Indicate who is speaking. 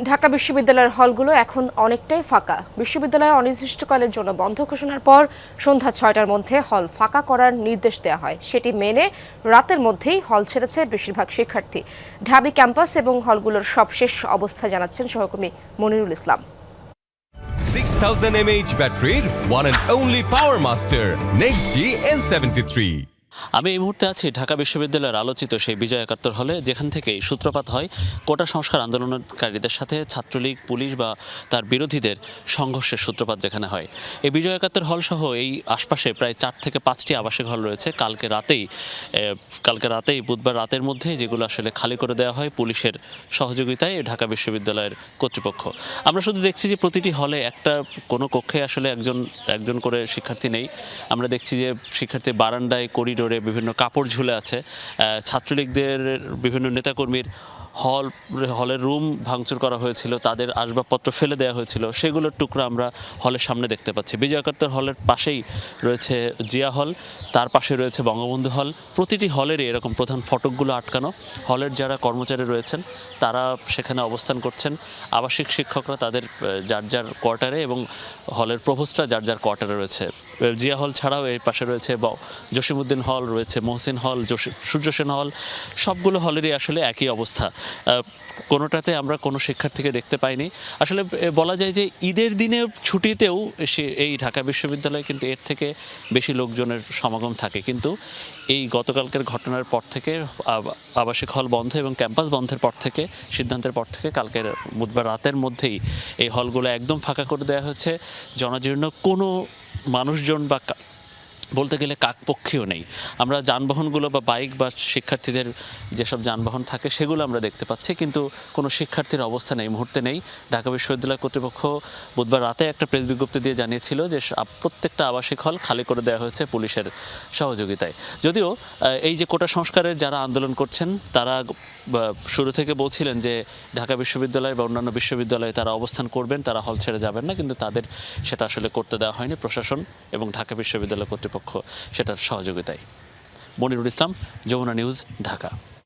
Speaker 1: ঢাকা বিশ্ববিদ্যালয়ের হলগুলো এখন অনেকটাই ফাঁকা। বিশ্ববিদ্যালয়ে অনির্দিষ্টকালের জন্য বন্ধ ঘোষণার পর সন্ধ্যা ৬টার মধ্যে হল ফাঁকা করার নির্দেশ দেওয়া হয়। সেটি মেনে রাতের মধ্যেই হল ছেড়েছে বেশিরভাগ শিক্ষার্থী। ঢাবি ক্যাম্পাস এবং হলগুলোর সবশেষ অবস্থা জানাচ্ছেন সহকর্মী মনিরুল ইসলাম।
Speaker 2: 6000 mAh ব্যাটারির one and only Power Master NextG N73।
Speaker 3: আমি এই মুহূর্তে আছি ঢাকা বিশ্ববিদ্যালয়ের আলোচিত সেই বিজয় একাত্তর হলে, যেখান থেকে সূত্রপাত হয় কোটা সংস্কার আন্দোলনকারীদের সাথে ছাত্রলীগ, পুলিশ বা তার বিরোধীদের সংঘর্ষের সূত্রপাত যেখানে হয়। এই বিজয় একাত্তর হল সহ এই আশপাশে প্রায় 4 থেকে 5টি আবাসিক হল রয়েছে। কালকে রাতেই বুধবার রাতের মধ্যে যেগুলো আসলে খালি করে দেওয়া হয় পুলিশের সহযোগিতায় ঢাকা বিশ্ববিদ্যালয়ের কর্তৃপক্ষ। আমরা শুধু দেখছি যে প্রতিটি হলে কোনো কক্ষে আসলে একজন করে শিক্ষার্থী নেই। আমরা দেখছি যে শিক্ষার্থী বারান্দায়, করিডোরে বিভিন্ন কাপড় ঝুলে আছে। ছাত্রলীগদের বিভিন্ন নেতাকর্মীর হলের রুম ভাঙচুর করা হয়েছিল, তাদের আসবাবপত্র ফেলে দেওয়া হয়েছিল, সেগুলোর টুকরা আমরা হলের সামনে দেখতে পাচ্ছি। বিজয় একাত্তর হলের পাশেই রয়েছে জিয়া হল, তার পাশে রয়েছে বঙ্গবন্ধু হল। প্রতিটি হলেরই এরকম প্রধান ফটকগুলো আটকানো। হলের যারা কর্মচারী রয়েছেন তারা সেখানে অবস্থান করছেন। আবাসিক শিক্ষকরা তাদের যার যার কোয়ার্টারে এবং হলের প্রভোস্টরা যার যার কোয়ার্টারে রয়েছে। জিয়া হল ছাড়াও এর পাশে রয়েছে জসিমউদ্দিন হল, রয়েছে মহসিন হল, সূর্য সেন হল। সবগুলো হলেরই আসলে একই অবস্থা। কোনোটাতে আমরা কোনো শিক্ষার্থীকে দেখতে পাইনি। আসলে বলা যায় যে ঈদের দিনে ছুটিতেও এই ঢাকা বিশ্ববিদ্যালয়ে কিন্তু এর থেকে বেশি লোকজনের সমাগম থাকে। কিন্তু এই গতকালকের ঘটনার পর থেকে, আবাসিক হল বন্ধ এবং ক্যাম্পাস বন্ধের পর থেকে, সিদ্ধান্তের পর থেকে কালকের বুধবার রাতের মধ্যেই এই হলগুলো একদম ফাঁকা করে দেওয়া হয়েছে। জনাজীর্ণ কোনো মানুষজন বা বলতে গেলে কাকপক্ষীও নেই। আমরা যানবাহনগুলো বা বাইক বা শিক্ষার্থীদের যেসব যানবাহন থাকে সেগুলো আমরা দেখতে পাচ্ছি, কিন্তু কোনো শিক্ষার্থীর অবস্থান এই মুহূর্তে নেই। ঢাকা বিশ্ববিদ্যালয় কর্তৃপক্ষ বুধবার রাতে একটা প্রেস বিজ্ঞপ্তি দিয়ে জানিয়েছিল যে প্রত্যেকটা আবাসিক হল খালি করে দেওয়া হয়েছে পুলিশের সহযোগিতায়। যদিও এই যে কোটা সংস্কারের যারা আন্দোলন করছেন তারা শুরু থেকে বলছিলেন যে ঢাকা বিশ্ববিদ্যালয় বা অন্যান্য বিশ্ববিদ্যালয়ে তারা অবস্থান করবেন, তারা হল ছেড়ে যাবেন না, কিন্তু তাদের সেটা আসলে করতে দেওয়া হয়নি প্রশাসন এবং ঢাকা বিশ্ববিদ্যালয় কর্তৃপক্ষ সেটার সহযোগিতায়। মনিরুল ইসলাম, যমুনা নিউজ, ঢাকা।